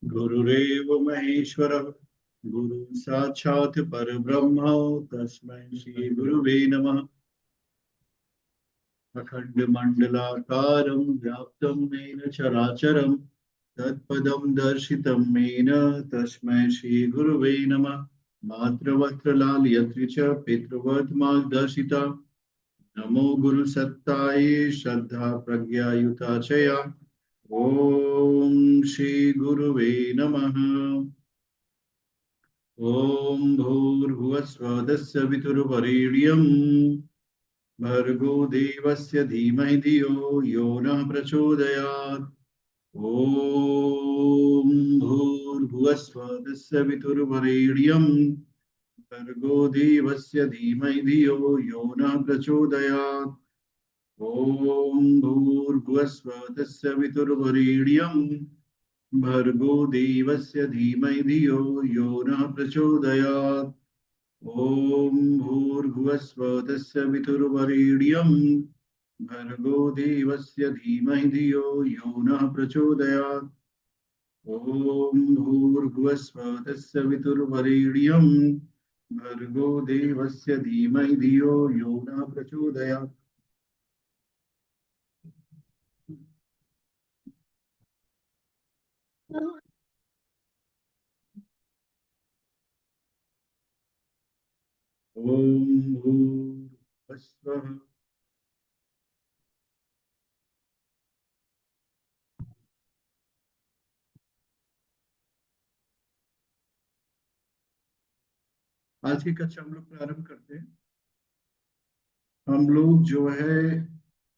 गुरुरेव महेश्वरः गुरु साक्षात् परब्रह्म तस्मै श्री गुरुवे नमः। अखण्डमण्डलाकारं व्याप्तं येन चराचरं तत्पदं दर्शितं येन तस्मै श्रीगुरुवे नमः। मातृवक्त्र लालयत्री च पितृवत् मार्गदर्शिता नमो गुरुसत्तायै श्रद्धा प्रज्ञायुता च या। ॐ श्रीगुरुवे नमः। ॐ भूर्भुवस्वदस्य पितुर्वरेण्यं भर्गो देवस्य धीमहि धियो यो नः प्रचोदयात्। ॐ भूर्भुवस्वदस्य पितुर्वरेण्यं भर्गो देवस्य धीमहि धियो यो नः प्रचोदयात्। ॐ भूर्भुवस्वदस्य पितुर्वरेण्यं भर्गो देवस्य धीमहि धियो यो नः प्रचोदयात्। ॐ भूर्भुवस्वदस्य पितुर्वरेण्यं भर्गो देवस्य धीमहि धियो यो नः प्रचोदयात्। ॐ भूर्भुवस्वदस्य पितुर्वरेण्यं भर्गो देवस्य धीमहि धियो यो नः प्रचोदयात्। ॐ भूर्भुवस्वः। आज की कक्षा हम लोग प्रारंभ करते हैं। हम लोग जो है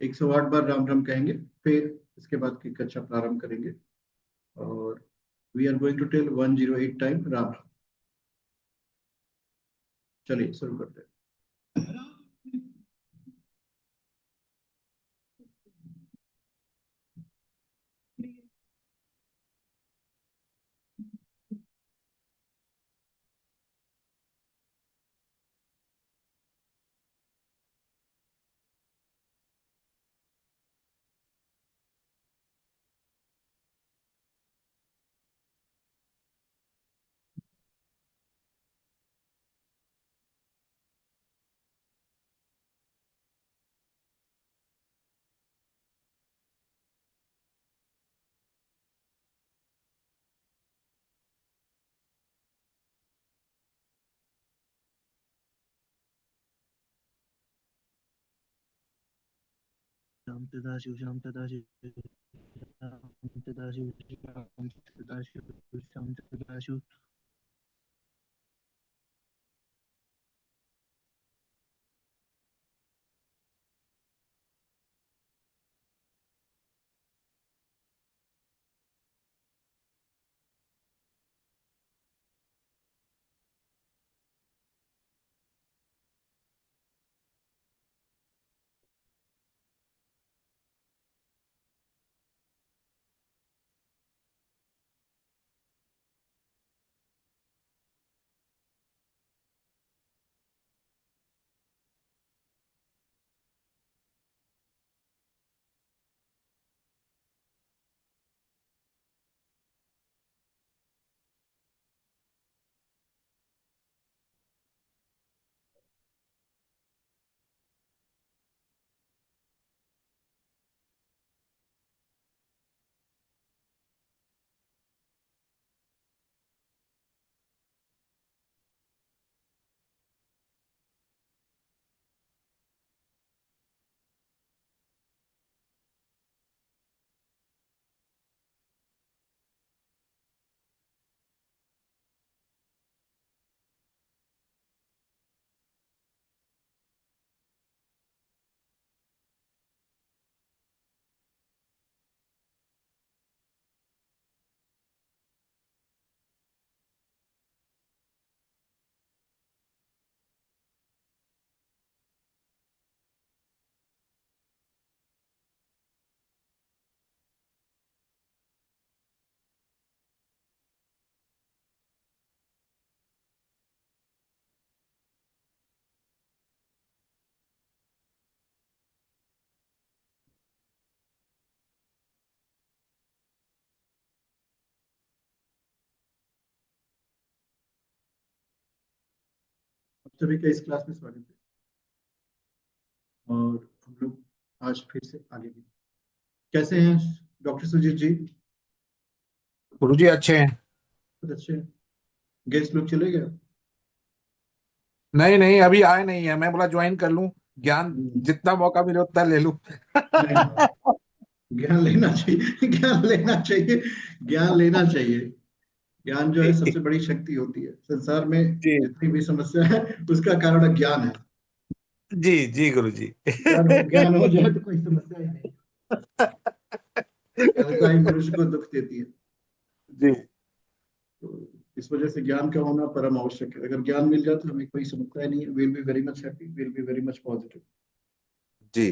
108 बार राम राम कहेंगे, फिर इसके बाद की कक्षा प्रारंभ करेंगे। और we are going to tell 108 time Ram Ram. चलिए शुरू करते हैं। श्याम तदा शिव श्याम तदा शिव श्याम तदा शिव श्याम तदा शिव श्याम तदा शिव। सभी का इस क्लास में स्वागत है। और हम लोग आज फिर से आगे भी कैसे हैं डॉक्टर सुजीत जी? गुरुजी अच्छे हैं। बहुत अच्छे हैं। गेस्ट लोग चले गए? नहीं नहीं, अभी आए नहीं है। मैं बोला ज्वाइन कर लूं, ज्ञान जितना मौका मिले उतना ले लूं। नहीं, ज्ञान लेना चाहिए, ज्ञान लेना चाहिए, ज्ञान लेना चाहिए। ज्ञान जो है सबसे बड़ी शक्ति होती है संसार में। जी जितनी भी समस्या है उसका कारण ज्ञान है। जी जी गुरुजी। ज्ञान हो जाए तो कोई समस्या ही नहीं। अज्ञानता ही मनुष्य को दुख देती है। जी तो इस वजह से ज्ञान का होना परम आवश्यक है। अगर ज्ञान मिल जाए तो हमें कोई समस्या नहीं है। Will be very much happy, will be very much positive. जी।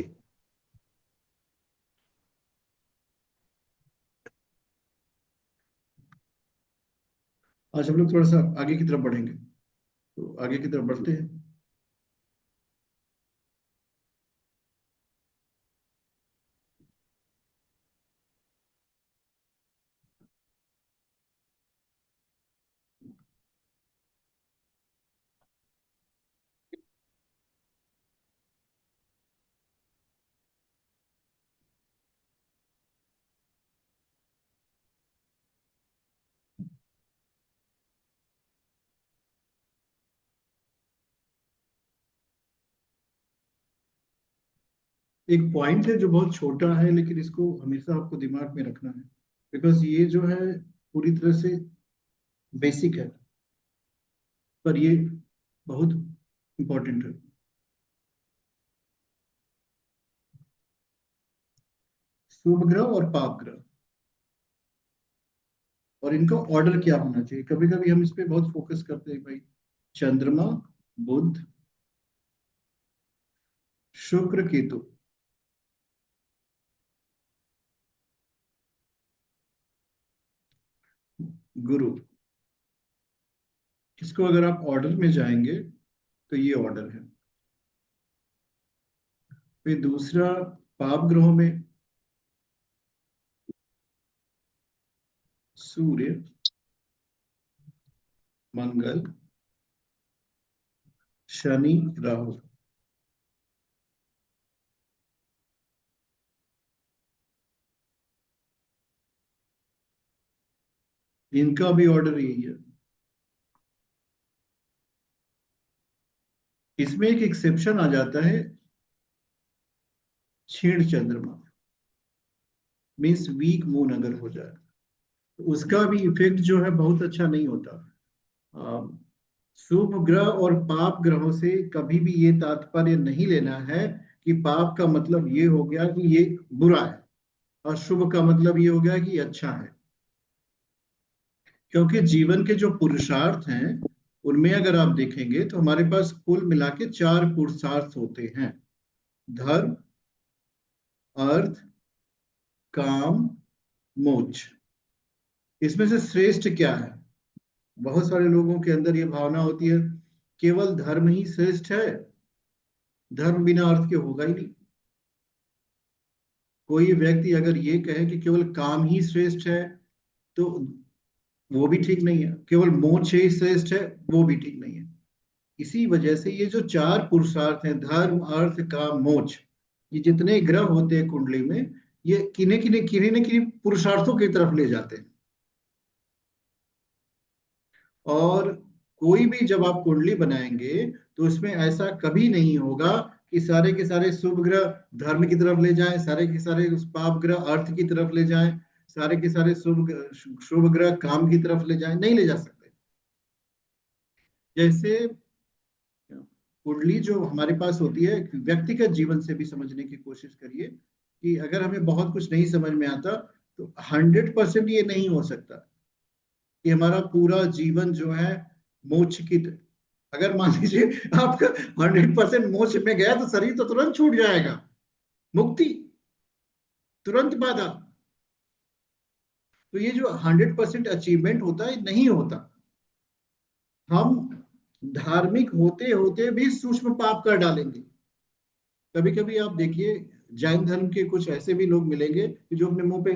आज हम लोग थोड़ा सा आगे की तरफ बढ़ेंगे, तो आगे की तरफ बढ़ते हैं। एक पॉइंट है जो बहुत छोटा है, लेकिन इसको हमेशा आपको दिमाग में रखना है, बिकॉज ये जो है पूरी तरह से बेसिक है, पर ये बहुत इंपॉर्टेंट है। शुभ ग्रह और पाप ग्रह, और इनका ऑर्डर क्या होना चाहिए। कभी कभी हम इस पे बहुत फोकस करते हैं भाई। चंद्रमा, बुध, शुक्र, केतु, गुरु। इसको अगर आप ऑर्डर में जाएंगे तो ये ऑर्डर है। फिर दूसरा, पाप ग्रहों में सूर्य, मंगल, शनि, राहु। इनका भी ऑर्डर यही है। इसमें एक एक्सेप्शन आ जाता है, क्षीण चंद्रमा, मीन्स वीक मून अगर हो जाए तो उसका भी इफेक्ट जो है बहुत अच्छा नहीं होता। आ, शुभ ग्रह और पाप ग्रहों से कभी भी ये तात्पर्य नहीं लेना है कि पाप का मतलब ये हो गया कि ये बुरा है और शुभ का मतलब ये हो गया कि ये अच्छा है। क्योंकि जीवन के जो पुरुषार्थ हैं उनमें अगर आप देखेंगे तो हमारे पास कुल मिला के 4 पुरुषार्थ होते हैं। धर्म, अर्थ, काम, मोक्ष। इसमें से श्रेष्ठ क्या है? बहुत सारे लोगों के अंदर ये भावना होती है केवल धर्म ही श्रेष्ठ है, धर्म बिना अर्थ के होगा ही नहीं। कोई व्यक्ति अगर ये कहे कि केवल काम ही श्रेष्ठ है तो वो भी ठीक नहीं है। केवल मोक्ष ही श्रेष्ठ है, वो भी ठीक नहीं है। इसी वजह से ये जो 4 पुरुषार्थ हैं, धर्म, अर्थ, काम, मोक्ष, ये जितने ग्रह होते हैं कुंडली में, ये किन्हीं न किन्हीं पुरुषार्थों की तरफ ले जाते हैं। और कोई भी जब आप कुंडली बनाएंगे तो उसमें ऐसा कभी नहीं होगा कि सारे के सारे शुभ ग्रह धर्म की तरफ ले जाएं, सारे के सारे उस पाप ग्रह अर्थ की तरफ ले जाएं, सारे के सारे शुभ ग्रह काम की तरफ ले जाएं। नहीं ले जा सकते। जैसे कुंडली जो हमारे पास होती है, व्यक्तिगत जीवन से भी समझने की कोशिश करिए कि अगर हमें बहुत कुछ नहीं समझ में आता तो 100% ये नहीं हो सकता कि हमारा पूरा जीवन जो है मोक्ष की। अगर मान लीजिए आपका 100% मोक्ष में गया तो शरीर तो तुरंत छूट जाएगा, मुक्ति तुरंत बाधा। तो ये जो 100% अचीवमेंट होता है नहीं होता। हम धार्मिक होते होते भी सूक्ष्म पाप कर डालेंगे। कभी कभी आप देखिए जैन धर्म के कुछ ऐसे भी लोग मिलेंगे जो अपने मुंह पे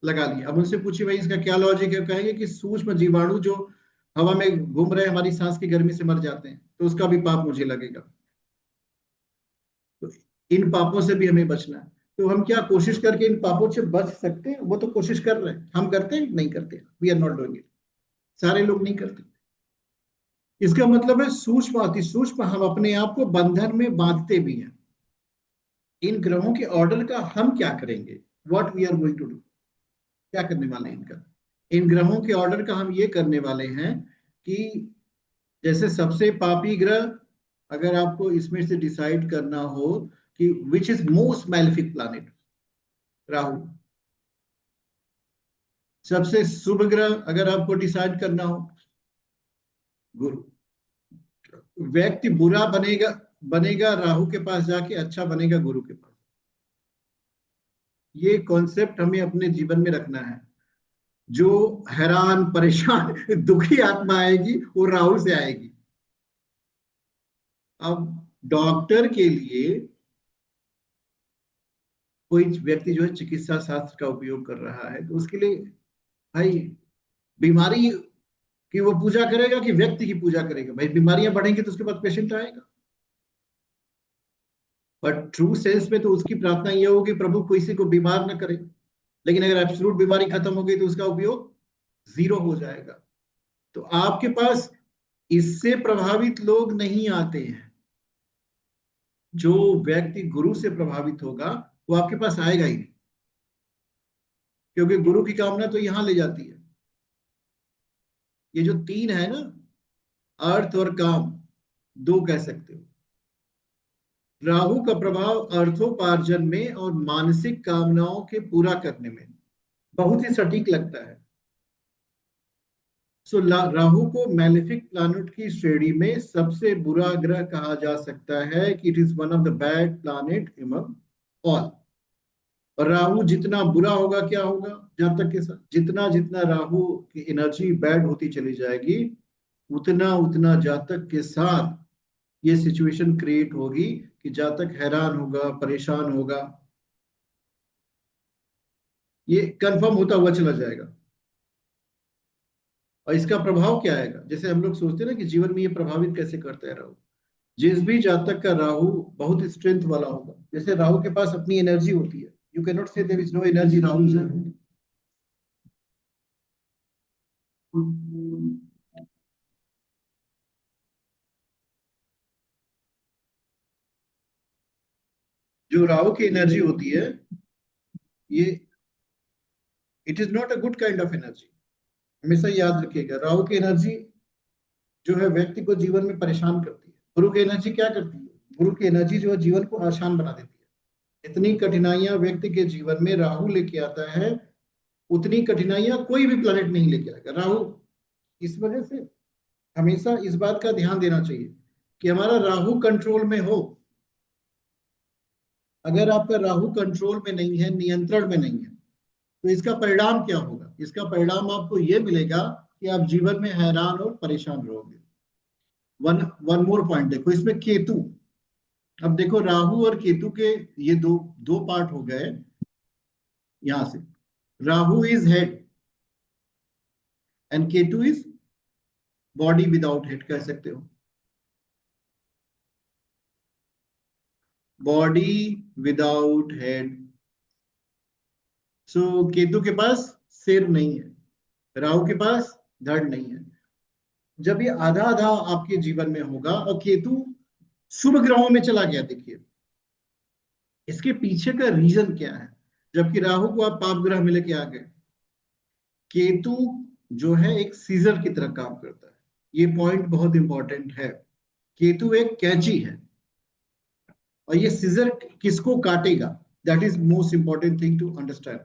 लगा लिए। अब उनसे पूछिए भाई इसका क्या लॉजिक है, कहेंगे कि सूक्ष्म जीवाणु जो हवा में घूम रहे, हमारी सांस की गर्मी से मर जाते हैं, तो उसका भी पाप मुझे लगेगा। तो इन पापों से भी हमें बचना है। तो हम क्या कोशिश करके इन पापों से बच सकते हैं? वो तो कोशिश कर रहे हैं, हम करते हैं? नहीं करते। We are not doing it. सारे लोग नहीं करते। इसका मतलब है सूक्ष्म अति सूक्ष्म हम अपने आप को बंधन में बांधते भी हैं। इन ग्रहों के ऑर्डर का हम क्या करेंगे? What we are going to do? क्या करने वाले हैं इनका? इन ग्रहों के ऑर्डर का हम ये करने वाले हैं कि जैसे सबसे पापी ग्रह, अगर आपको इसमें से डिसाइड करना हो कि which is most malefic planet, Rahu. सबसे शुभ ग्रह अगर आपको डिसाइड करना हो, गुरु। व्यक्ति बुरा बनेगा बनेगा राहु के पास जाके, अच्छा बनेगा गुरु के पास। ये कॉन्सेप्ट हमें अपने जीवन में रखना है। जो हैरान परेशान दुखी आत्मा आएगी वो राहु से आएगी। अब डॉक्टर के लिए कोई व्यक्ति जो है चिकित्सा शास्त्र का उपयोग कर रहा है, तो उसके लिए भाई बीमारी की वो पूजा करेगा कि व्यक्ति की पूजा करेगा? भाई बीमारियां बढ़ेंगी तो उसके बाद पेशेंट आएगा। बट ट्रू सेंस में तो उसकी प्रार्थना यह होगी प्रभु किसी को बीमार न करे। लेकिन अगर एब्सोल्यूट बीमारी खत्म हो गई तो उसका उपयोग जीरो हो जाएगा। तो आपके पास इससे प्रभावित लोग नहीं आते हैं। जो व्यक्ति गुरु से प्रभावित होगा वो आपके पास आएगा ही नहीं, क्योंकि गुरु की कामना तो यहां ले जाती है। ये जो तीन है ना, अर्थ और काम, दो कह सकते हो। राहु का प्रभाव अर्थोपार्जन में और मानसिक कामनाओं के पूरा करने में बहुत ही सटीक लगता है। सो राहु को मैलेफिक प्लैनेट की श्रेणी में सबसे बुरा ग्रह कहा जा सकता है कि it is one of the bad planet among all. और राहु जितना बुरा होगा, क्या होगा? जब तक के साथ जितना जितना राहु की एनर्जी बैड होती चली जाएगी, उतना उतना जातक के साथ ये सिचुएशन क्रिएट होगी कि जातक हैरान होगा, परेशान होगा। ये कंफर्म होता हुआ चला जाएगा। और इसका प्रभाव क्या आएगा? जैसे हम लोग सोचते हैं ना कि जीवन में ये प्रभावित कैसे करता है राहु। जिस भी जातक का राहु बहुत स्ट्रेंथ वाला होगा, जैसे राहु के पास अपनी एनर्जी होती है, you can not say there is no energy Rahu से। जो राहु की एनर्जी होती है, ये it is not a good kind of energy. हमेशा याद रखिएगा, राहु की एनर्जी जो है व्यक्ति को जीवन में परेशान करती है। गुरु की एनर्जी क्या करती है? गुरु की एनर्जी जो है जीवन को आसान बना देती है। इतनी कठिनाइयां व्यक्ति के जीवन में राहु लेके आता है, उतनी कठिनाइयां कोई भी प्लेनेट नहीं लेके आएगा राहु। इस वजह से हमेशा इस बात का ध्यान देना चाहिए कि हमारा राहु कंट्रोल में हो। अगर आपका राहु कंट्रोल में नहीं है, नियंत्रण में नहीं है, तो इसका परिणाम क्या होगा? इसका परिणाम आपको यह मिलेगा कि आप जीवन में हैरान और परेशान रहोगे। वन वन मोर पॉइंट देखो इसमें, केतु। अब देखो राहु और केतु के ये दो दो पार्ट हो गए। यहां से Rahu is head and Ketu is body without head, कह सकते हो। Body without head. So Ketu के पास सिर नहीं है, राहु के पास धड़ नहीं है। जब ये आधा आधा आपके जीवन में होगा और केतु शुभ ग्रहों में चला गया, देखिए इसके पीछे का रीजन क्या है? जबकि राहु को आप पाप ग्रह में लेके आ गए, केतु जो है एक सीजर की तरह काम करता है। ये पॉइंट बहुत इंपॉर्टेंट है। केतु एक कैंची है और ये सीजर किसको काटेगा? That is most important thing to understand.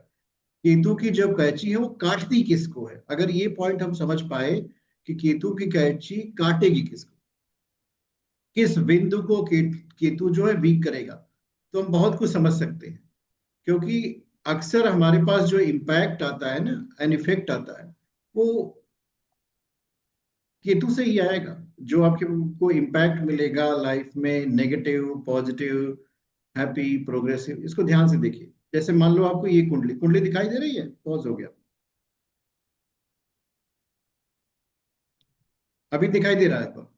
Ketu की जो कैंची है वो काटती किसको है? अगर ये पॉइंट हम समझ पाए कि केतु की कैंची काटेगी किसको, किस बिंदु को केतु जो है वीक करेगा, तो हम बहुत कुछ समझ सकते हैं। क्योंकि अक्सर हमारे पास जो इम्पैक्ट आता है ना, एन इफेक्ट आता है, वो केतु से ही आएगा। जो आपके को इम्पैक्ट मिलेगा लाइफ में, नेगेटिव, पॉजिटिव, हैप्पी, प्रोग्रेसिव, इसको ध्यान से देखिए। जैसे मान लो आपको ये कुंडली कुंडली दिखाई दे रही है, पॉज हो गया। अभी दिखाई दे रहा है तो?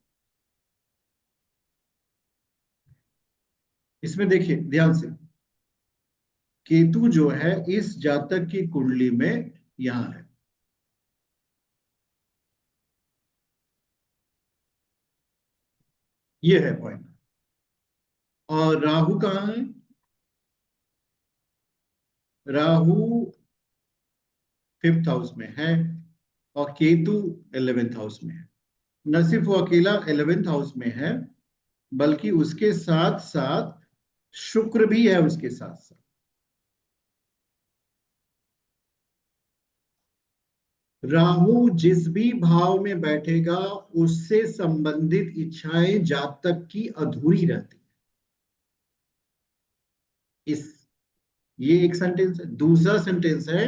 इसमें देखिए ध्यान से, केतु जो है इस जातक की कुंडली में यहां है, ये है पॉइंट। और राहु कहाँ है? राहु 5th हाउस में है और केतु 11th हाउस में है। न सिर्फ वो अकेला 11th हाउस में है, बल्कि उसके साथ साथ शुक्र भी है उसके साथ साथ। राहु जिस भी भाव में बैठेगा उससे संबंधित इच्छाएं जातक की अधूरी रहती। इस ये एक सेंटेंस है। दूसरा सेंटेंस है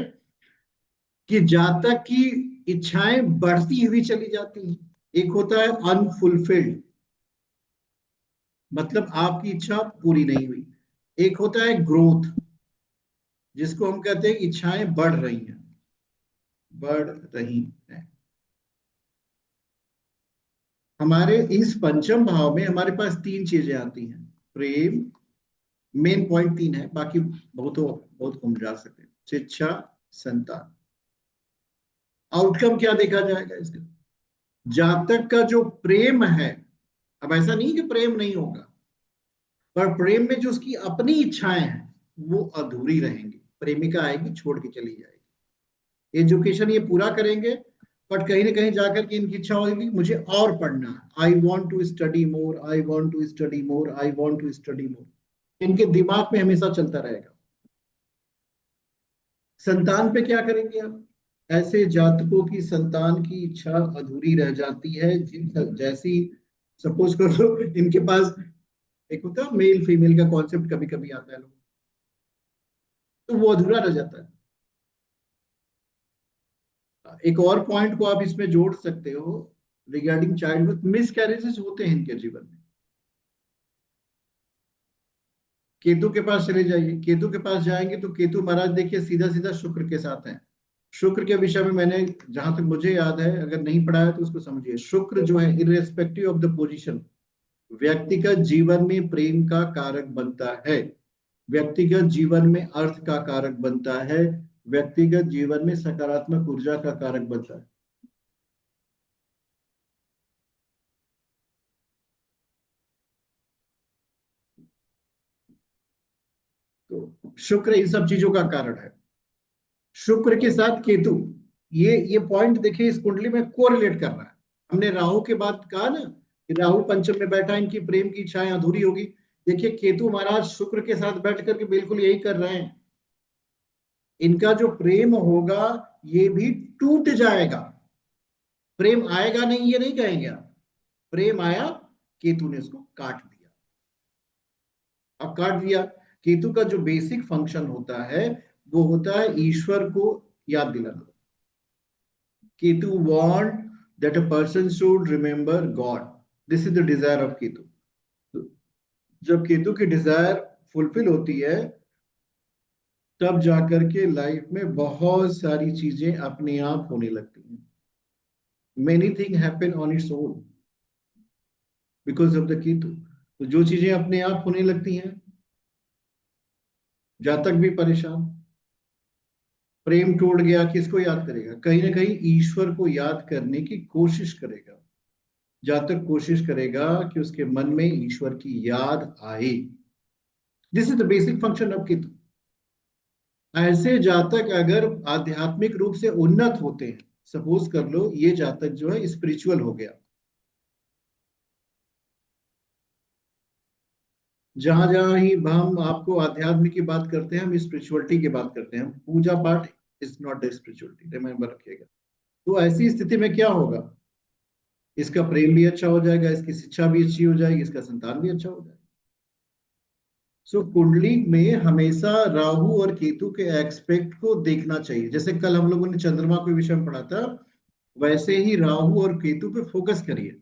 कि जातक की इच्छाएं बढ़ती हुई चली जाती हैं। एक होता है अनफुलफिल्ड, मतलब आपकी इच्छा पूरी नहीं हुई। एक होता है ग्रोथ, जिसको हम कहते हैं इच्छाएं बढ़ रही हैं, बढ़ रही हैं। हमारे इस पंचम भाव में हमारे पास तीन चीजें आती हैं। प्रेम, मेन पॉइंट तीन है, बाकी बहुत बहुत घूम जा सकते हैं। शिक्षा, संतान। आउटकम क्या देखा जाएगा इसका? जातक का जो प्रेम है, अब ऐसा नहीं कि प्रेम नहीं होगा, पर प्रेम में जो उसकी अपनी इच्छाएं हैं वो अधूरी रहेंगी। प्रेमिका आएगी छोड़ के चली जाएगी, एजुकेशन ये पूरा करेंगे, बट कहीं ना कहीं जाकर के इनकी इच्छा होगी मुझे और पढ़ना है, I want to study more, I want to study more, I want to study more, इनके दिमाग में हमेशा चलता रहेगा। संतान पे क्या करेंगे आप? ऐसे जातकों की संतान की इच्छा अधूरी रह जाती है, जिन जैसी, सपोज करो इनके पास एक होता है मेल फीमेल का कॉन्सेप्ट, कभी कभी आता है लोग, तो वो अधूरा रह जाता है। एक और पॉइंट को आप इसमें जोड़ सकते हो regarding child birth. Miss carriages होते हैं इनके जीवन में। केतु के पास चले जाइए, केतु के पास जाएंगे तो केतु महाराज देखिए सीधा सीधा शुक्र के साथ है। शुक्र के विषय में मैंने जहां तक मुझे याद है, अगर नहीं पढ़ा है तो उसको समझिए। शुक्र जो है इररेस्पेक्टिव ऑफ द पोजीशन व्यक्तिगत जीवन में प्रेम का कारक बनता है, व्यक्तिगत जीवन में अर्थ का कारक बनता है, व्यक्तिगत जीवन में सकारात्मक ऊर्जा का कारक बनता है। तो शुक्र इन सब चीजों का कारण है। शुक्र के साथ केतु, ये पॉइंट देखिए इस कुंडली में कोरिलेट कर रहा है। हमने राहु के बाद कहा ना कि राहु पंचम में बैठा, इनकी प्रेम की इच्छाएं अधूरी होगी। देखिए केतु महाराज शुक्र के साथ बैठ करके बिल्कुल यही कर रहे हैं। इनका जो प्रेम होगा ये भी टूट जाएगा। प्रेम आएगा नहीं ये नहीं कहेंगे आप, प्रेम आया, केतु ने उसको काट दिया। अब काट दिया, केतु का जो बेसिक फंक्शन होता है वो होता है ईश्वर को याद दिलाना। Ketu want that a person should remember God, this is the desire of Ketu. जब केतु की डिजायर फुलफिल होती है तब जाकर के लाइफ में बहुत सारी चीजें अपने आप होने लगती हैं। Many thing happen on its own because of the Ketu. तो जो चीजें अपने आप होने लगती हैं, जातक भी परेशान। प्रेम टूट गया, किसको याद करेगा? कहीं ना कहीं ईश्वर को याद करने की कोशिश करेगा। जातक कोशिश करेगा कि उसके मन में ईश्वर की याद आए। This is the basic function of Ketu. ऐसे जातक अगर आध्यात्मिक रूप से उन्नत होते हैं, सपोज कर लो ये जातक जो है स्पिरिचुअल हो गया, जहां जहां ही हम आपको आध्यात्मिक की बात करते हैं, हम स्पिरिचुअलिटी की बात करते हैं। पूजा पाठ is not the spirituality, remember रखिएगा। तो ऐसी स्थिति में क्या होगा? इसका प्रेम भी अच्छा हो जाएगा, इसकी शिक्षा भी अच्छी हो जाएगी, इसका संतान भी अच्छा हो जाएगा। सो कुंडली में हमेशा राहु और केतु के एस्पेक्ट को देखना चाहिए। जैसे कल हम लोगों ने चंद्रमा के विषय में पढ़ा था, वैसे ही राहु और केतु पे फोकस करिए।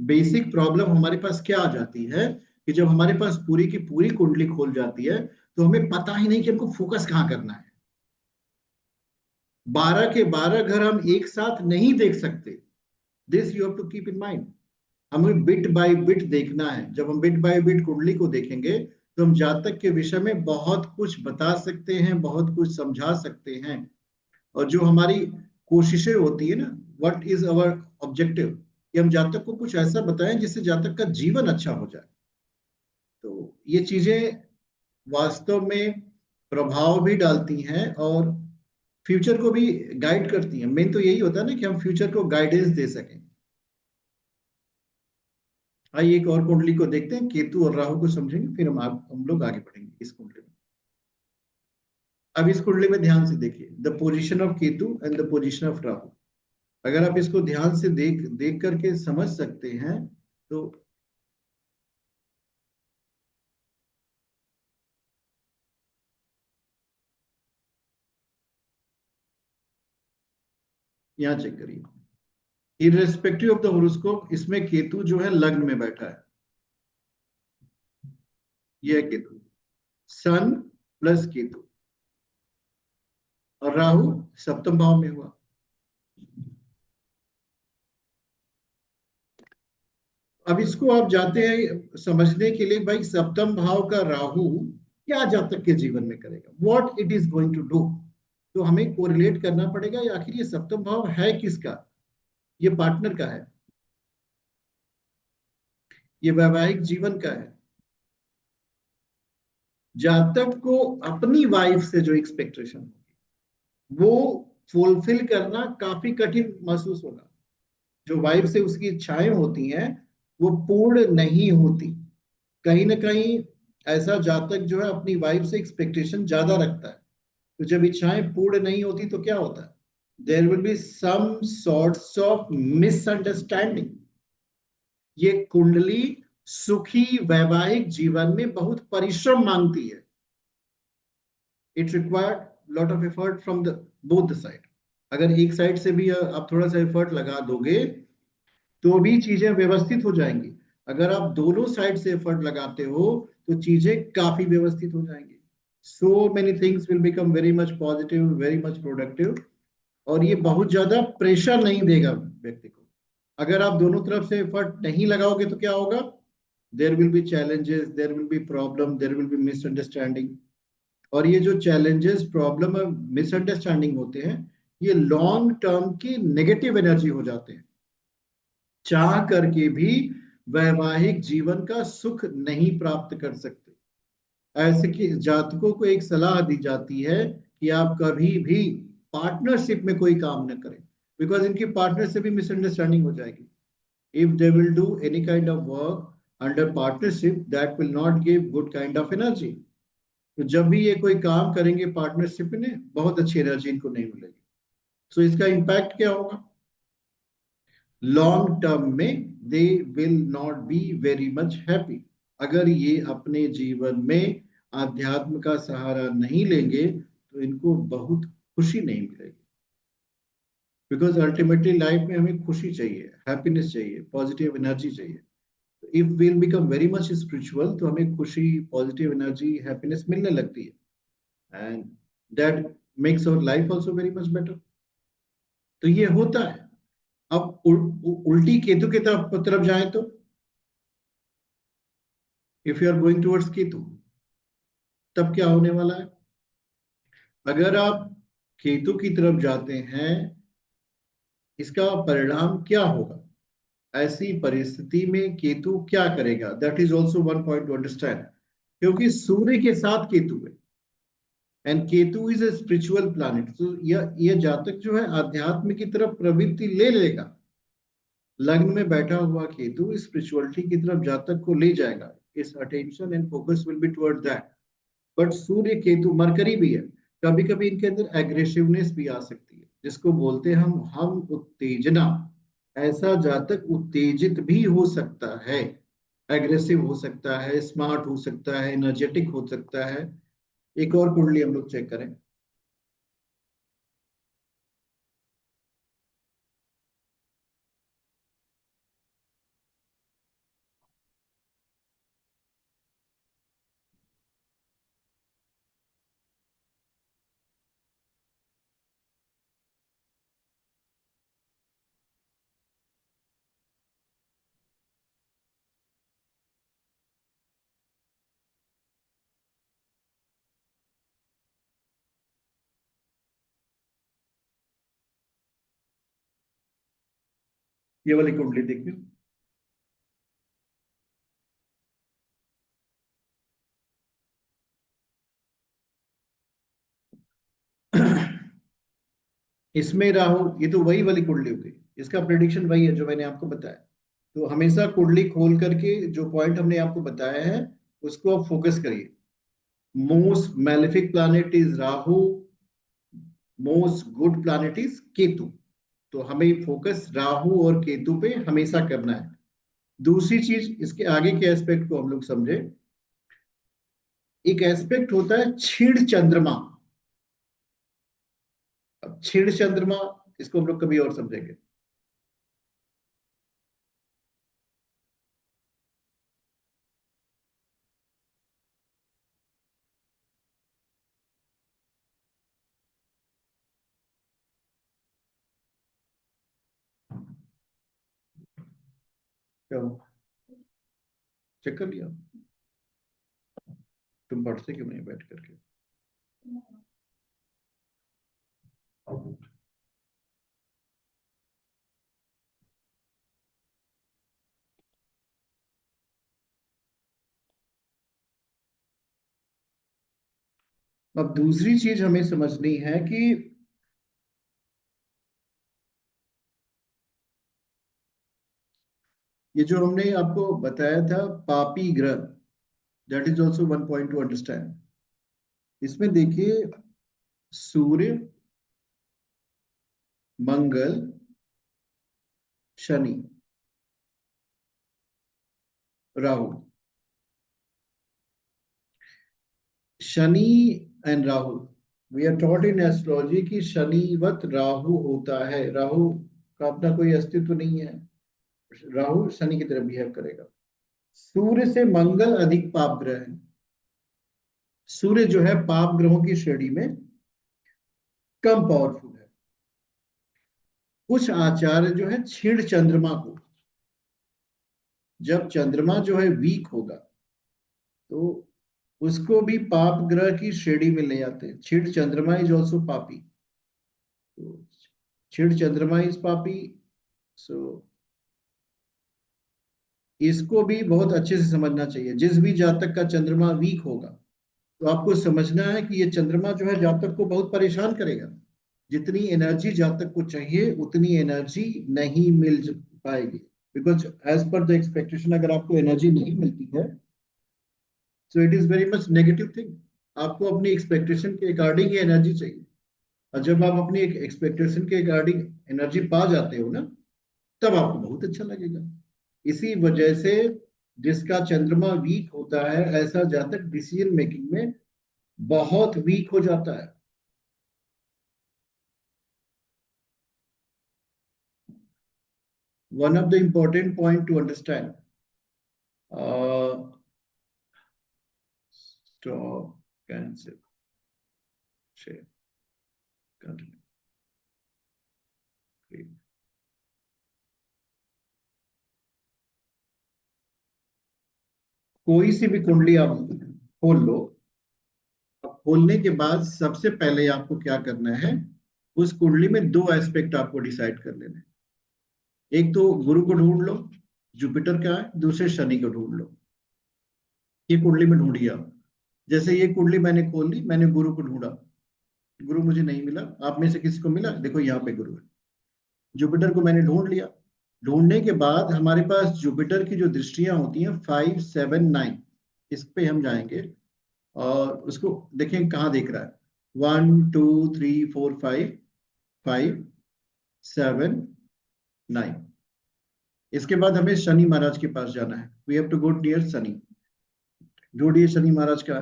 बेसिक प्रॉब्लम हमारे पास क्या आ जाती है कि जब हमारे पास पूरी की पूरी कुंडली खोल जाती है तो हमें पता ही नहीं कि हमको फोकस कहाँ करना है। 12 के 12 घर हम एक साथ नहीं देख सकते, this you have to keep in mind. हमें बिट बाय बिट देखना है। जब हम बिट बाय बिट कुंडली को देखेंगे तो हम जातक के विषय में बहुत कुछ बता सकते हैं, बहुत कुछ समझा सकते हैं। और जो हमारी कोशिशें होती है ना, व्हाट इज अवर ऑब्जेक्टिव, कि हम जातक को कुछ ऐसा बताएं जिससे जातक का जीवन अच्छा हो जाए। तो ये चीजें वास्तव में प्रभाव भी डालती हैं और फ्यूचर को भी गाइड करती हैं। मेन तो यही होता है ना कि हम फ्यूचर को गाइडेंस दे सकें। आइए एक और कुंडली को देखते हैं, केतु और राहु को समझेंगे, फिर हम लोग आगे बढ़ेंगे इस कुंडली में। अब इस कुंडली में ध्यान से देखिए, the position of Ketu and the position of Rahu. अगर आप इसको ध्यान से देख देख करके समझ सकते हैं तो यहाँ चेक करिए। इररेस्पेक्टिव ऑफ द होरोस्कोप, इसमें केतु जो है लग्न में बैठा है, ये है केतु, सन प्लस केतु, और राहु सप्तम भाव में हुआ। अब इसको आप जाते हैं समझने के लिए, भाई सप्तम भाव का राहु क्या जातक के जीवन में करेगा, what it is going to do. तो हमें कोरिलेट करना पड़ेगा, आखिर ये सप्तम भाव है किसका। ये पार्टनर का है, ये वैवाहिक जीवन का है। जातक को अपनी वाइफ से जो एक्सपेक्टेशन होगी वो फुलफिल करना काफी कठिन महसूस होगा। जो वाइफ से उसकी इच्छाएं होती हैं वो पूर्ण नहीं होती। कहीं ना कहीं ऐसा जातक जो है अपनी वाइफ से एक्सपेक्टेशन ज्यादा रखता है। तो जब इच्छाएं पूर्ण नहीं होती तो क्या होता है, there will be some sorts of misunderstanding. ये कुंडली सुखी वैवाहिक जीवन में बहुत परिश्रम मांगती है। It required lot of effort from the both the side. अगर एक साइड से भी आप थोड़ा सा एफर्ट लगा दोगे तो भी चीजें व्यवस्थित हो जाएंगी। अगर आप दोनों साइड से एफर्ट लगाते हो तो चीजें काफी व्यवस्थित हो जाएंगी। So many things will become very much positive, very much productive. और ये बहुत ज्यादा प्रेशर नहीं देगा व्यक्ति को। अगर आप दोनों तरफ से एफर्ट नहीं लगाओगे तो क्या होगा, there will be challenges, there will be problem, there will be misunderstanding. और ये जो चैलेंजेस, प्रॉब्लम और मिसअंडरस्टैंडिंग होते हैं, ये लॉन्ग टर्म की नेगेटिव एनर्जी हो जाते हैं। चाह करके भी वैवाहिक जीवन का सुख नहीं प्राप्त कर सकते। ऐसे कि जातकों को एक सलाह दी जाती है कि आप कभी भी पार्टनरशिप में कोई काम न करें, बिकॉज इनकी पार्टनरशिप भी मिसअंडरस्टैंडिंग हो जाएगी। If they will do any kind of work under partnership, that will not give good kind of energy. तो जब भी ये कोई काम करेंगे पार्टनरशिप में, बहुत अच्छी एनर्जी इनको नहीं मिलेगी। सो इसका इम्पैक्ट क्या होगा, लॉन्ग टर्म में they will not be very much happy. अगर ये अपने जीवन में आध्यात्म का सहारा नहीं लेंगे तो इनको बहुत खुशी नहीं मिलेगी। बिकॉज अल्टीमेटली लाइफ में हमें खुशी चाहिए, हैप्पीनेस चाहिए, पॉजिटिव एनर्जी चाहिए। If will become very much spiritual तो हमें खुशी, पॉजिटिव एनर्जी, हैप्पीनेस मिलने लगती है, and that makes our life also very much better. तो ये होता है। अब उल्टी केतु की तरफ जाए तो, if you are going towards Ketu, तब क्या होने वाला है। अगर आप केतु की तरफ जाते हैं, इसका परिणाम क्या होगा। ऐसी परिस्थिति में केतु क्या करेगा, that is also one point to understand. क्योंकि सूर्य के साथ केतु है and Ketu is a spiritual planet, तो यह जातक जो है आध्यात्म की तरफ प्रवृत्ति ले लेगा। लग्न में बैठा हुआ केतु स्पिरिचुअलिटी की तरफ जातक को ले जाएगा। इस attention and focus will be toward that. But Surya Ketu mercury भी है, कभी कभी इनके अंदर एग्रेसिवनेस भी आ सकती है, जिसको बोलते हैं हम उत्तेजना। ऐसा जातक उत्तेजित भी हो सकता है, एग्रेसिव हो सकता है, स्मार्ट हो सकता है, एनर्जेटिक हो सकता है। एक और कुंडली हम लोग चेक करें। ये वाली कुंडली देखिए। इसमें राहु, ये तो वही वाली कुंडली हो गई, इसका प्रेडिक्शन वही है जो मैंने आपको बताया। तो हमेशा कुंडली खोल करके जो पॉइंट हमने आपको बताया है उसको आप फोकस करिए। Most malefic planet is Rahu, most good planet is Ketu. तो हमें फोकस राहु और केतु पे हमेशा करना है। दूसरी चीज, इसके आगे के एस्पेक्ट को हम लोग समझे। एक एस्पेक्ट होता है क्षीण चंद्रमा। अब क्षीण चंद्रमा, इसको हम लोग कभी और समझेंगे। क्या चेक कर लिया? तुम पढ़ते क्यों नहीं बैठ करके? अब दूसरी चीज हमें समझनी है कि ये जो हमने आपको बताया था पापी ग्रह, that is also one point to understand. इसमें देखिए, Surya, Mangal, Shani, Rahu. Shani and Rahu, we are taught in astrology कि शनिवत राहु होता है। राहु का अपना कोई अस्तित्व नहीं है, राहु शनि की तरह बिहेव करेगा। सूर्य से मंगल अधिक पाप ग्रह है। सूर्य जो है पाप ग्रहों की श्रेणी में कम पावरफुल है। कुछ आचार्य जो है क्षीण चंद्रमा को, जब चंद्रमा जो है वीक होगा तो उसको भी पाप ग्रह की श्रेणी में ले आते हैं। क्षीण चंद्रमा इज ऑल्सो पापी। तो क्षीण चंद्रमा इज पापी। सो इसको भी बहुत अच्छे से समझना चाहिए। जिस भी जातक का चंद्रमा वीक होगा तो आपको समझना है कि ये चंद्रमा जो है जातक को बहुत परेशान करेगा। जितनी एनर्जी जातक को चाहिए उतनी एनर्जी नहीं मिल पाएगी। Because as per the expectation, अगर आपको एनर्जी नहीं मिलती है so it is very much negative thing. आपको अपनी एक्सपेक्टेशन के अकॉर्डिंग ही एनर्जी चाहिए। और जब आप अपनी एक एक्सपेक्टेशन के अकॉर्डिंग एनर्जी पा जाते हो ना, तब आपको बहुत अच्छा लगेगा। इसी वजह से जिसका चंद्रमा वीक होता है ऐसा जातक डिसीजन मेकिंग में बहुत वीक हो जाता है। one of the important point to understand, stop, cancel, share, continue, create. कोई सी भी कुंडली आप खोल लो। अब खोलने के बाद सबसे पहले आपको क्या करना है, उस कुंडली में दो एस्पेक्ट आपको डिसाइड कर लेने हैं। एक तो गुरु को ढूंढ लो, जुपिटर का है। दूसरे शनि को ढूंढ लो। ये कुंडली में ढूंढिए आप। जैसे ये कुंडली मैंने खोल ली, मैंने गुरु को ढूंढा, गुरु मुझे नहीं मिला। आप में से किसी को मिला? देखो यहाँ पे गुरु है। जुपिटर को मैंने ढूंढ लिया। ढूंढने के बाद हमारे पास जुपिटर की जो दृष्टियां होती हैं 5, 7, 9, इस पे हम जाएंगे और उसको देखें कहाँ देख रहा है। 1, 2, 3, 4, 5, 5, 7, 9। इसके बाद हमें शनि महाराज के पास जाना है। We have to go near Shani. ढूंढिए शनि महाराज का।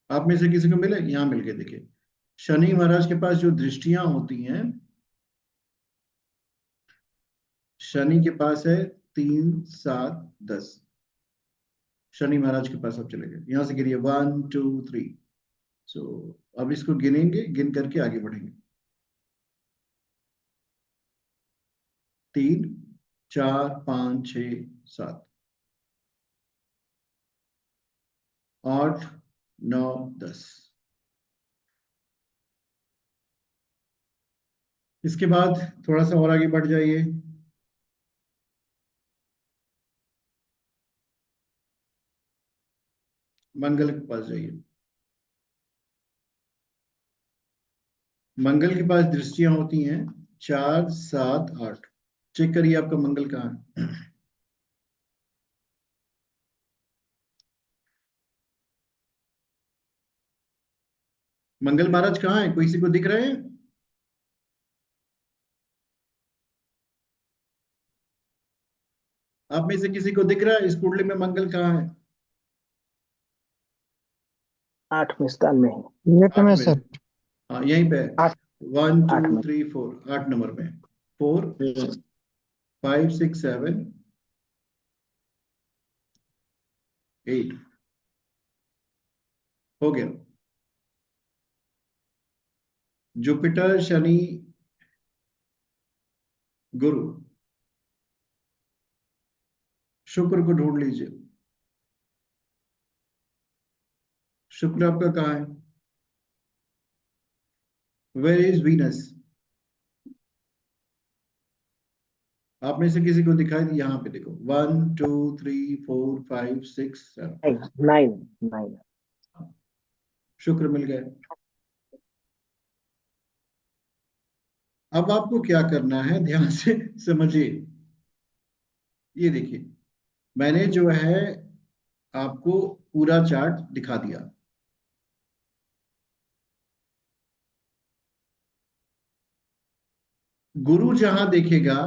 आप में से किसी को मिले? यहाँ मिल गए। देखिए शनि महाराज के पास जो दृष्टियां होती हैं, शनि के पास है 3, 7, 10। शनि महाराज के पास आप चले गए। यहां से गिनिए 1, 2, 3। सो अब इसको गिनेंगे, गिन करके आगे बढ़ेंगे। 3, 4, 5, 6, 7, 8, 9, 10। इसके बाद थोड़ा सा और आगे बढ़ जाइए। मंगल के पास जाइए। मंगल के पास दृष्टियां होती हैं 4, 7, 8। चेक करिए आपका मंगल कहाँ है। मंगल महाराज कहाँ है, कोई किसी को दिख रहे हैं? आप में से किसी को दिख रहा है इस कुंडली में मंगल कहाँ है? 8वें स्थान में है। नेट 8 में में। सर। हाँ यहीं पे है। 8 1, 8 2, में। 3, 4, 8 नंबर में। 4, 5, 6, 7, 8 हो गया। जुपिटर, शनि, गुरु, शुक्र को ढूंढ लीजिए। शुक्र आपका कहाँ है? Where is Venus? आप में से किसी को दिखाई दी? यहाँ पे देखो 1, 2, 3, 4, 5, 6, 7। 9 शुक्र मिल गए। अब आपको क्या करना है, ध्यान से समझिए। ये देखिए, मैंने जो है आपको पूरा चार्ट दिखा दिया। गुरु जहां देखेगा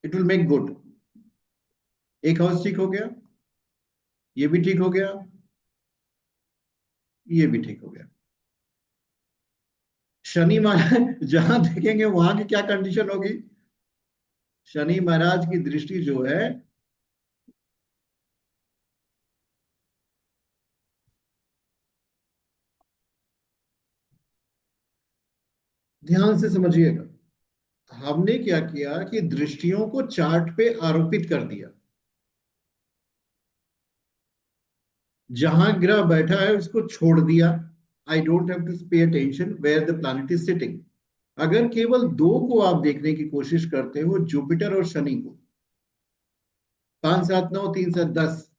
इट विल मेक गुड। एक हाउस ठीक हो गया, ये भी ठीक हो गया, ये भी ठीक हो गया। शनि महाराज जहां देखेंगे वहां की क्या कंडीशन होगी? शनि महाराज की दृष्टि जो है ध्यान से समझिएगा। हमने क्या किया कि दृष्टियों को चार्ट पे आरोपित कर दिया। जहां ग्रह बैठा है उसको छोड़ दिया। I don't have to pay attention where the planet is sitting. अगर केवल दो को आप देखने की कोशिश करते हो, जुपिटर और शनि को, 5, 7, 9, 3, 7, 10,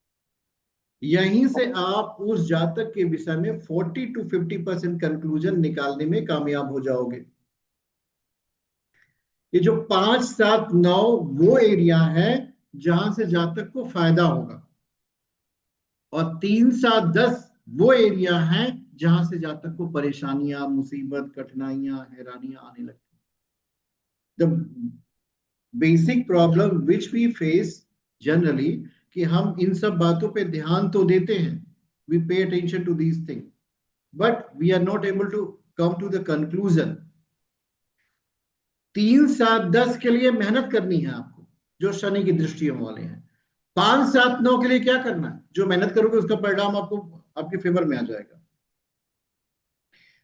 यहीं से आप उस जातक के विषय में 40 to 50% कंक्लूजन निकालने में कामयाब हो जाओगे। ये जो 5, 7, 9 वो एरिया है जहां से जातक को फायदा होगा, और 3, 7, 10 वो एरिया है जहां से जातक को परेशानियां, मुसीबत, कठिनाइयां, हैरानियां आने लगती। The basic problem which we face generally, कि हम इन सब बातों पे ध्यान तो देते हैं, we pay attention to these thing, but we are not able to come to the conclusion. 3, 7, 10 के लिए मेहनत करनी है आपको, जो शनि की दृष्टियों वाले हैं। 5, 7, 9 के लिए क्या करना है? जो मेहनत करोगे उसका परिणाम आपको आपके फेवर में आ जाएगा।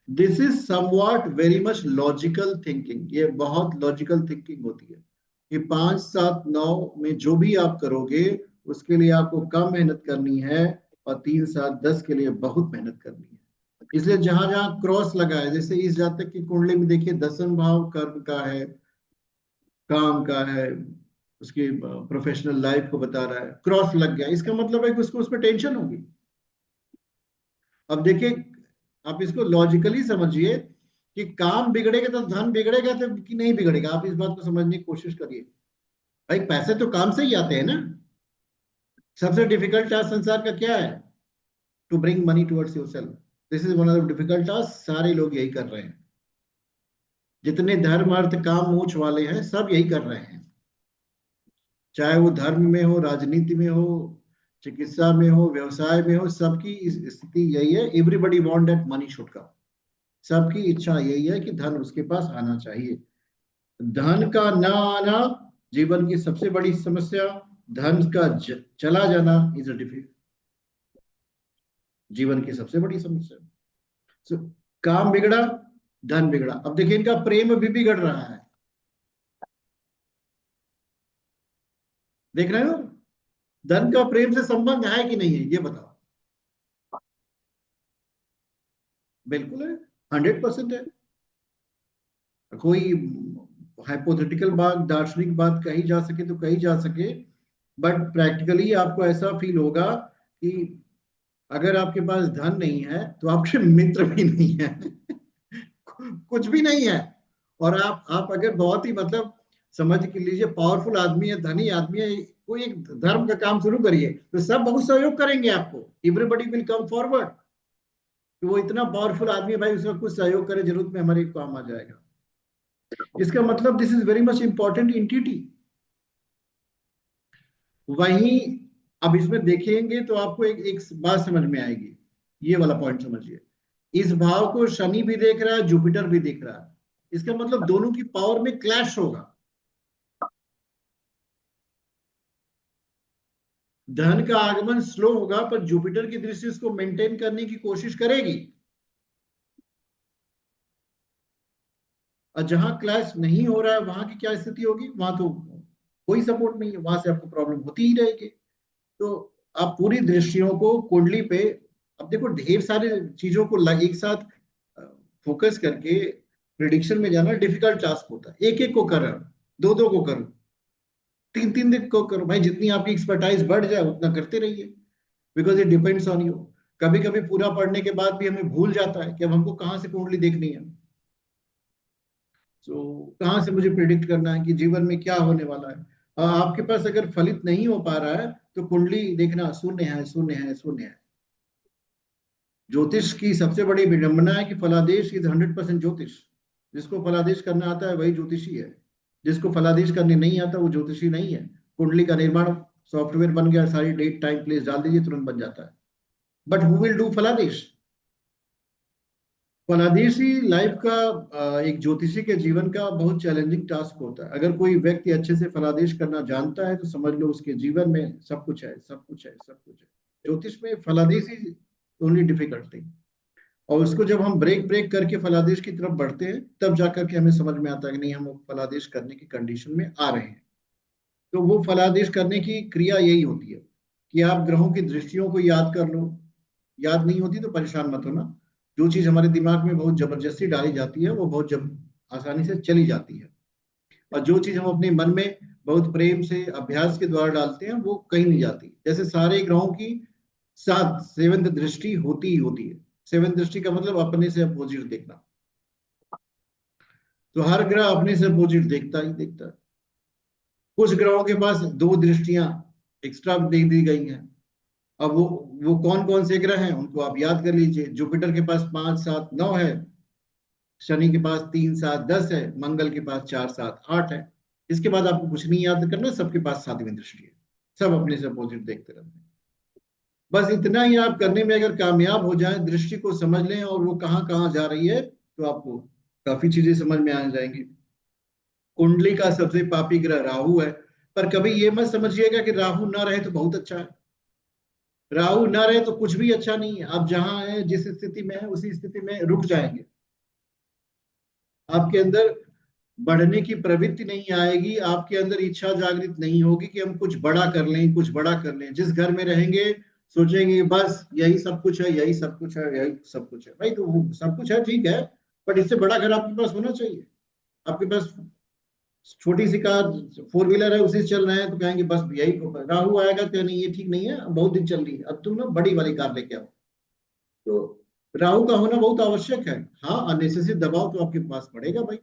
This is somewhat very much logical thinking. ये बहुत लॉजिकल थिंकिंग होती है कि 5, 7, 9 में जो भी आप करोगे उसके लिए आपको कम मेहनत करनी है, और 3, 7, 10 के लिए बहुत मेहनत करनी है। इसलिए जहां जहां क्रॉस लगा है, जैसे इस जातक की कुंडली में देखिए 10वां भाव कर्म का है, काम का है, उसकी प्रोफेशनल लाइफ को बता रहा है, क्रॉस लग गया, इसका मतलब है कि उसको उसमें टेंशन होगी। अब देखिए, आप इसको लॉजिकली समझिए कि काम बिगड़ेगा तो धन बिगड़ेगा तो कि नहीं बिगड़ेगा। आप इस बात को समझने की कोशिश करिए। भाई पैसे तो काम से ही आते हैं ना। सबसे डिफिकल्ट टास्क संसार का क्या है? To bring money towards yourself. This is one of the difficult task. सारे लोग यही कर रहे हैं। जितने धर्म, अर्थ, काम, मोक्ष वाले हैं सब यही कर रहे हैं। चाहे वो धर्म में हो, राजनीति में हो, चिकित्सा में हो, व्यवसाय में हो, सबकी स्थिति यही है। Everybody want that money should come. सबकी इच्छा यही है कि धन उसके पास आना चाहिए। धन का ना आना जीवन की सबसे बड़ी समस्या। धन का चला जाना इज अ डिफिकल्ट, जीवन की सबसे बड़ी समस्या। so, काम बिगड़ा, धन बिगड़ा। अब देखिए इनका प्रेम भी बिगड़ रहा है। देख रहे हो? धन का प्रेम से संबंध है कि नहीं है, ये बताओ। बिल्कुल है, 100% है। कोई हाइपोथेटिकल बात, दार्शनिक बात कही जा सके तो कही जा सके, बट प्रैक्टिकली आपको ऐसा फील होगा कि अगर आपके पास धन नहीं है तो आपके मित्र भी नहीं है कुछ भी नहीं है। और आप अगर बहुत ही मतलब समझ के लीजिए पावरफुल आदमी है, धनी आदमी है, कोई एक धर्म का काम शुरू करिए तो सब बहुत सहयोग करेंगे आपको, एवरीबडी विल कम फॉरवर्ड। तो वो इतना पावरफुल आदमी है भाई, उसका कुछ सहयोग करे जरूरत में हमारे काम आ जाएगा। इसका मतलब this is very much important entity. वहीं अब इसमें देखेंगे तो आपको एक बात समझ में आएगी, ये वाला पॉइंट समझिए। इस भाव को शनि भी देख रहा है, जुपिटर भी देख रहा है, इसका मतलब दोनों की पावर में क्लैश होगा। धन का आगमन स्लो होगा पर जुपिटर की दृष्टि इसको मेंटेन करने की कोशिश करेगी। और जहां क्लैश नहीं हो रहा है वहां की क्या स्थिति होगी, वहां तो कोई सपोर्ट नहीं है, वहां से आपको प्रॉब्लम होती ही रहेगी। तो आप पूरी दृष्टियों को कुंडली पे, अब देखो ढेर सारे चीजों को एक साथ फोकस करके प्रिडिक्शन में जाना डिफिकल्ट टास्क होता है। एक एक को करो, दो दो को करो, तीन तीन दिन को करो भाई, जितनी आपकी एक्सपर्टाइज बढ़ जाए उतना करते रहिए, because it depends on you. कभी कभी पूरा पढ़ने के बाद भी हमें भूल जाता है कि अब हमको कहाँ से कुंडली देखनी है, तो कहाँ से मुझे प्रिडिक्ट करना है कि जीवन में क्या होने वाला है। आपके पास अगर फलित नहीं हो पा रहा है तो कुंडली देखना शून्य है, शून्य है, शून्य है। ज्योतिष की सबसे बड़ी विडंबना है कि फलादेश इज 100% ज्योतिष। जिसको फलादेश करना आता है वही ज्योतिषी है, जिसको फलादेश करने नहीं आता वो ज्योतिषी नहीं है। कुंडली का निर्माण सॉफ्टवेयर बन गया, सारी डेट टाइम प्लेस डाल दीजिए तुरंत बन जाता है, बट हु विल डू फलादेश। फलादेशी लाइफ का एक ज्योतिषी के जीवन का बहुत चैलेंजिंग टास्क होता है। अगर कोई व्यक्ति अच्छे से फलादेश करना जानता है तो समझ लो उसके जीवन में सब कुछ है, सब कुछ है, सब कुछ है। ज्योतिष में फलादेशी ओनली डिफिकल्ट थिंग। और उसको जब हम ब्रेक ब्रेक करके फलादेश की तरफ बढ़ते हैं तब जाकर के हमें समझ में आता है कि नहीं, हम फलादेश करने की कंडीशन में आ रहे हैं। तो वो फलादेश करने की क्रिया यही होती है कि आप ग्रहों की दृष्टियों को याद कर लो। याद नहीं होती तो परेशान मत होना, जो चीज हमारे दिमाग में बहुत जबरदस्ती डाली जाती है वो बहुत आसानी से चली जाती है। और जो चीज हम अपने मन में बहुत प्रेम से अभ्यास के द्वारा डालते हैं वो कहीं नहीं जाती। जैसे सारे ग्रहों की सात सेवंथ दृष्टि होती ही होती है। सेवंथ दृष्टि का मतलब अपने से अपोजिट देखना, तो हर ग्रह अपने से अपोजिट देखता ही देखता है। कुछ ग्रहों के पास दो दृष्टियां एक्स्ट्रा दे दी गई हैं। अब वो कौन कौन से ग्रह हैं उनको आप याद कर लीजिए। जुपिटर के पास 5 7 9 है, शनि के पास 3 7 10 है, मंगल के पास 4 7 8 है। इसके बाद आपको कुछ नहीं याद करना, सबके पास सातवीं दृष्टि है, सब अपने से अपोजिट देखते रहते हैं। बस इतना ही आप करने में अगर कामयाब हो जाए, दृष्टि को समझ लें और वो कहाँ कहाँ जा रही है, तो आपको काफी चीजें समझ में आ जाएंगी। कुंडली का सबसे पापी ग्रह राहु है, पर कभी ये मत समझिएगा कि राहु ना रहे तो बहुत अच्छा है। राहु ना रहे तो कुछ भी अच्छा नहीं है। आप जहां है, जिस स्थिति में है उसी स्थिति में रुक जाएंगे। आपके अंदर बढ़ने की प्रवृत्ति नहीं आएगी, आपके अंदर इच्छा जागृत नहीं होगी कि हम कुछ बड़ा कर लें, कुछ बड़ा कर लें। जिस घर में रहेंगे सोचेंगे बस यही सब कुछ है, यही सब कुछ है, यही सब कुछ है। भाई तो वो सब कुछ है ठीक है, बट इससे बड़ा घर आपके पास होना चाहिए। आपके पास छोटी सी कार 4 व्हीलर है, उसी से चल रहे हैं तो कहेंगे बस यही। राहु आएगा तो नहीं, ये ठीक नहीं है, बहुत दिन चल रही है, अब तुम ना बड़ी वाली कार लेके आओ। तो राहु का होना बहुत आवश्यक है। हाँ, अननेसेसरी दबाव तो आपके पास पड़ेगा भाई।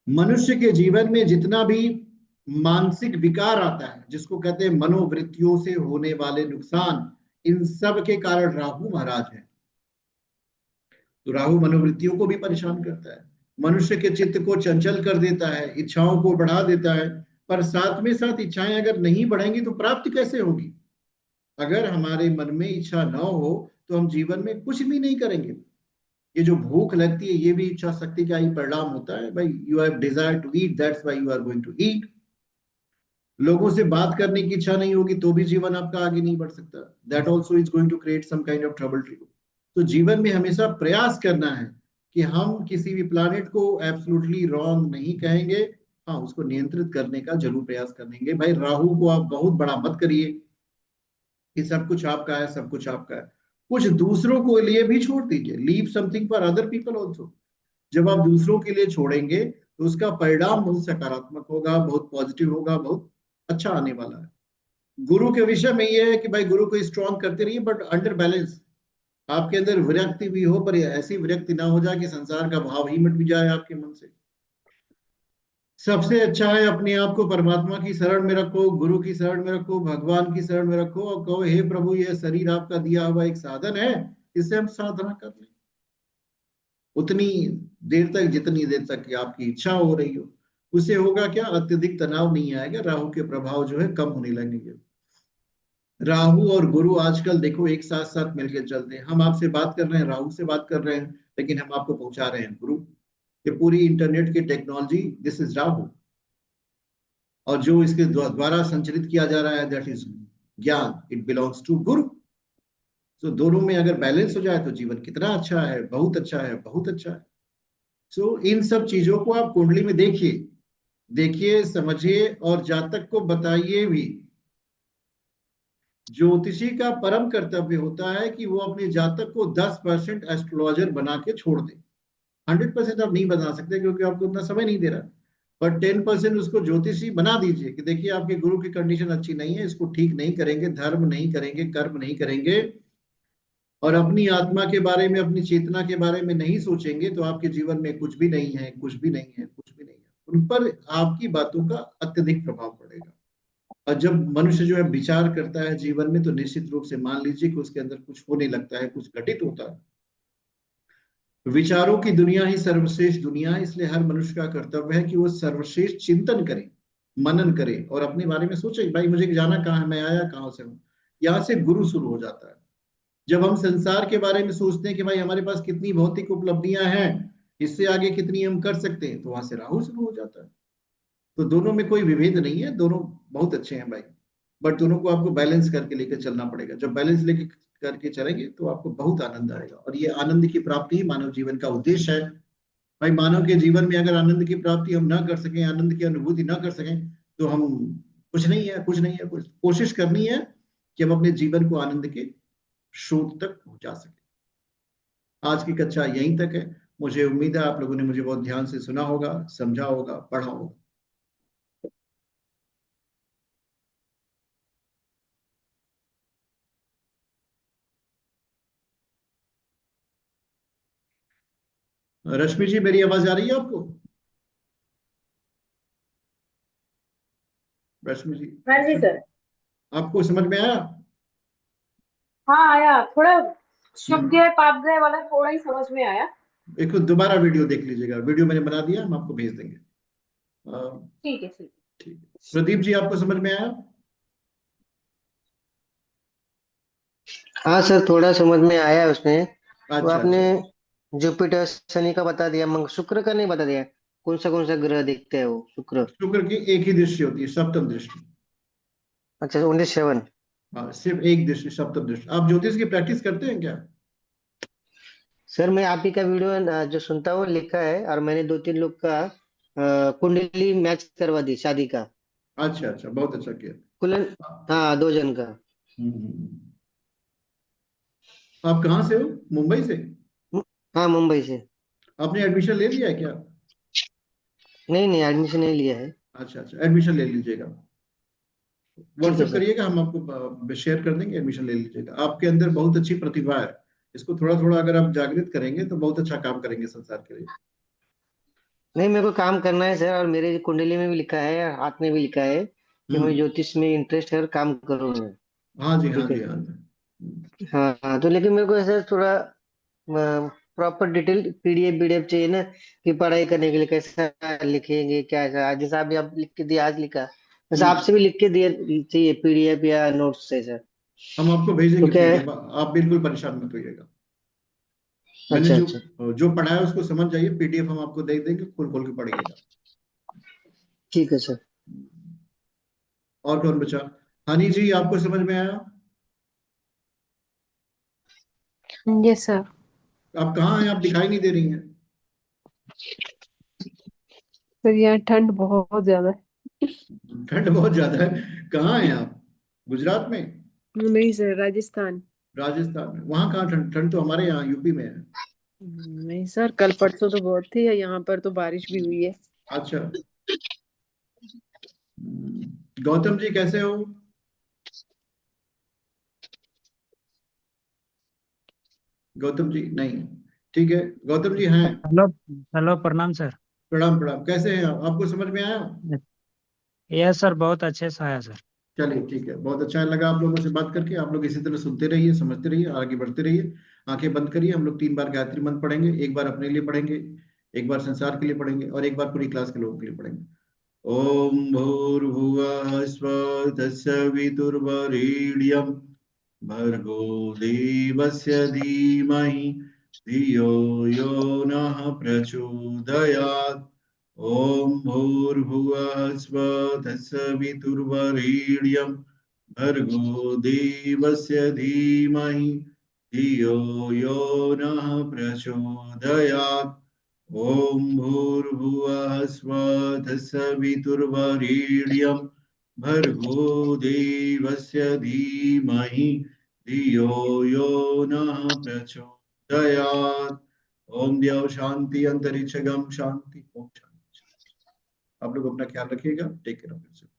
मनुष्य के जीवन में जितना भी मानसिक विकार आता है, जिसको कहते हैं मनोवृत्तियों से होने वाले नुकसान, इन सब के कारण राहु महाराज है। तो राहु मनोवृत्तियों को भी परेशान करता है, मनुष्य के चित्त को चंचल कर देता है, इच्छाओं को बढ़ा देता है। पर साथ में साथ इच्छाएं अगर नहीं बढ़ेंगी तो प्राप्ति कैसे होगी। अगर हमारे मन में इच्छा न हो तो हम जीवन में कुछ भी नहीं करेंगे। ये जो भूख लगती है ये भी इच्छा शक्ति का ही परिणाम होता है भाई। You have desire to eat, that's why you are going to eat. लोगों से बात करने की इच्छा नहीं होगी तो भी जीवन आपका आगे नहीं बढ़ सकता। That also is going to create some kind of trouble to you. तो जीवन में हमेशा प्रयास करना है कि हम किसी भी प्लानिट को एब्सोल्युटली रॉन्ग नहीं कहेंगे, हाँ उसको नियंत्रित करने का जरूर प्रयास करेंगे। भाई राहु को आप बहुत बड़ा मत करिए कि सब कुछ आपका है, सब कुछ आपका है। कुछ दूसरों के लिए भी छोड़ दीजिए, leave something for other people also. जब आप दूसरों के लिए छोड़ेंगे तो उसका परिणाम बहुत सकारात्मक होगा, बहुत पॉजिटिव होगा, बहुत अच्छा आने वाला है। गुरु के विषय में यह है कि भाई गुरु को स्ट्रॉन्ग करते रहिए, बट अंडर बैलेंस। आपके अंदर विरक्ति भी हो, पर ऐसी विरक्ति ना हो जाए कि संसार का भाव ही मिट भी जाए आपके मन से। सबसे अच्छा है अपने आप को परमात्मा की शरण में रखो, गुरु की शरण में रखो, भगवान की शरण में रखो, और कहो हे प्रभु, यह शरीर आपका दिया हुआ एक साधन है, इससे हम साधना कर लें उतनी देर तक जितनी देर तक कि आपकी इच्छा हो रही हो। उससे होगा क्या, अत्यधिक तनाव नहीं आएगा, राहु के प्रभाव जो है कम होने लगेंगे। राहु और गुरु आजकल देखो एक साथ साथ मिलकर चलते हैं। हम आपसे बात कर रहे हैं, राहु से बात कर रहे हैं, लेकिन हम आपको पहुंचा रहे हैं गुरु। ये पूरी इंटरनेट की टेक्नोलॉजी, दिस इज राहु। और जो इसके द्वारा संचरित किया जा रहा है, दैट इज ज्ञान, इट बिलोंग्स टू गुरु। तो दोनों में अगर बैलेंस हो जाए तो जीवन कितना अच्छा है, बहुत अच्छा है, बहुत अच्छा है। सो इन सब चीजों को आप कुंडली में देखिए, देखिए, समझिए, और जातक को बताइए भी। ज्योतिषी का परम कर्तव्य होता है कि वो अपने जातक को 10% एस्ट्रोलॉजर बना के छोड़ दे। 100% आप नहीं बना सकते क्योंकि आपको उतना समय नहीं दे रहा, पर 10% उसको ज्योतिषी बना दीजिए कि देखिए आपके गुरु की कंडीशन अच्छी नहीं है, इसको ठीक नहीं करेंगे, धर्म नहीं करेंगे, कर्म नहीं करेंगे, और अपनी आत्मा के बारे में, अपनी चेतना के बारे में नहीं सोचेंगे, तो आपके जीवन में कुछ भी नहीं है, कुछ भी नहीं है, कुछ भी नहीं है। उन पर आपकी बातों का अत्यधिक प्रभाव पड़ेगा। और जब मनुष्य जो है विचार करता है जीवन में, तो निश्चित रूप से मान लीजिए कि उसके अंदर कुछ होने लगता है, कुछ घटित होता है। विचारों की दुनिया ही सर्वश्रेष्ठ दुनिया है, इसलिए हर मनुष्य का कर्तव्य है कि वो सर्वश्रेष्ठ चिंतन करे, मनन करे, और अपने बारे में सोचे भाई मुझे जाना कहाँ है, मैं आया कहाँ से हूँ। यहाँ से गुरु शुरू हो जाता है। जब हम संसार के बारे में सोचते हैं कि भाई हमारे पास कितनी भौतिक उपलब्धियां हैं, इससे आगे कितनी हम कर सकते हैं, तो वहां से राहु शुरू हो जाता है। तो दोनों में कोई विभेद नहीं है, दोनों बहुत अच्छे हैं भाई, बट दोनों को आपको बैलेंस करके लेकर चलना पड़ेगा। जब बैलेंस लेके करके चलेंगे तो आपको बहुत आनंद आएगा, और ये आनंद की प्राप्ति ही मानव जीवन का उद्देश्य है। भाई मानव के जीवन में अगर आनंद की प्राप्ति हम ना कर सकें, आनंद की अनुभूति ना कर सकें, तो हम कुछ नहीं है, कुछ नहीं है। कुछ कोशिश करनी है कि हम अपने जीवन को आनंद के स्रोत तक पहुंचा सके। आज की कक्षा यहीं तक है। मुझे उम्मीद है आप लोगों ने मुझे बहुत ध्यान से सुना होगा, समझा होगा, पढ़ा होगा। रश्मि जी, मेरी आवाज आ रही है आपको? रश्मि जी, हाँ जी सर। आपको समझ में आया? हाँ आया, थोड़ा शुभ हम्म। गए पाप गए वाला थोड़ा ही समझ में आया। एक दोबारा वीडियो देख लीजिएगा, वीडियो मैंने बना दिया, हम आपको भेज देंगे। ठीक है ठीक। ठीक है। प्रदीप जी, आपको समझ में आया? हाँ सर, थोड़ा समझ में आया है उसमें। वो अच्छा आपने अच्छा। जुपिटर शनि का बता दिया, मंग शुक्र का नहीं बता दिया। कौन सा ग्रह दिखता है वो शुक्र? शुक्र की एक ही दृष्टि होती है, सप्तम दृष्टि। अच्छा, ओनली 7। हाँ, सिर्फ एक दृष्टि, सप्तम दृष्टि। आप ज्योतिष की प्रैक्टिस करते हैं क्या? सर मैं आप ही का वीडियो जो सुनता हूँ लिखा है, और मैंने 2-3 लोग का कुंडली मैच करवा दी शादी का। अच्छा अच्छा, बहुत अच्छा किया। कुल, हाँ 2 जन का। हम्म। आप कहाँ से हो, मुंबई से? हाँ, मुंबई से। आपने एडमिशन ले लिया है क्या? नहीं नहीं, एडमिशन नहीं लिया है। अच्छा अच्छा, एडमिशन ले लीजिएगा। ठीक है व्हाट्सएप सर। करिएगा, हम आपको शेयर कर देंगे, एडमिशन ले लीजिएगा। आपके अंदर बहुत अच्छी प्रतिभा है, इसको थोड़ा थोड़ा अगर आप जागृत करेंगे तो बहुत अच्छा काम करेंगे संसार के लिए। नहीं, मेरे को काम करना है सर, और मेरे कुंडली में भी लिखा है, हाथ में भी लिखा है कि मुझे हम्म। ज्योतिष में इंटरेस्ट है और काम करूँ मैं। हाँ जी, हाँ ठीक है जी, हाँ सर। जी। हाँ हाँ, तो लेकिन मेरे को ऐसा थोड़ा प्रॉपर डिटेल पीडीएफ पीडीएफ चाहिए ना, कि पढ़ाई करने के लिए कैसा लिखेंगे, क्या ऐसा जैसा अभी आप लिख के दिया, आज लिखा वैसा हम्म। आपसे भी लिख के दिया चाहिए, पीडीएफ या नोट्स से सर? हम आपको तो भेजेंगे क्या है? पीडीएफ, आप बिल्कुल परेशान मत होइएगा। मैंने अच्छा जो अच्छा। जो पढ़ा है उसको समझ जाइए, पीडीएफ हम आपको दे देंगे, खोल खोल के पढ़िएगा। ठीक है सर। और कौन बचा? हनी जी, आपको समझ में आया? Yes sir. आप कहाँ हैं? आप दिखाई नहीं दे रही हैं। सर यहाँ ठंड बहुत ज्यादा है। ठंड बहुत ज्यादा है? कहाँ हैं आप? गुजरात में? नहीं सर, राजस्थान। राजस्थान में? वहाँ कहाँ ठंड? ठंड तो हमारे यहाँ यूपी में है। नहीं सर, कल परसों तो बहुत थी, यहाँ पर तो बारिश भी हुई है। अच्छा। गौतम जी कैसे हो? गौतम जी नहीं, ठीक है। गौतम जी हैं? हेलो। हेलो, प्रणाम सर। प्रणाम प्रणाम। कैसे हैं आप? आपको समझ में आया? यस सर, बहुत अच्छे से आया सर। चलिए ठीक है, बहुत अच्छा लगा आप लोगों से बात करके। आप लोग इसी तरह सुनते रहिए, समझते रहिए, आगे बढ़ते रहिए। आंखें बंद करिए। हम लोग 3 बार गायत्री मंत्र पढ़ेंगे। एक बार अपने लिए पढ़ेंगे, एक बार संसार के लिए पढ़ेंगे, और एक बार पूरी क्लास के लोगों के लिए पढ़ेंगे। ओम भूर्भुवः स्वः तत्सवितुर्वरेण्यं भर्गो देवस्य धीमहि धियो यो नः प्रचोदयात्। ओम भूर्भुवः स्वः तत्सवितुर्वरेण्यं भर्गो देवस्य धीमहि धियो यो नः प्रचोदयात्। ओम भूर्भुवः स्वः तत्सवितुर्वरेण्यं भर्गो देवस्य धीमहि धियो यो नः प्रचोदयात्। ओम द्यौ शांति अंतरिक्षगम शांति। ओम शांति। आप लोग अपना ख्याल रखिएगा। Take care of yourself.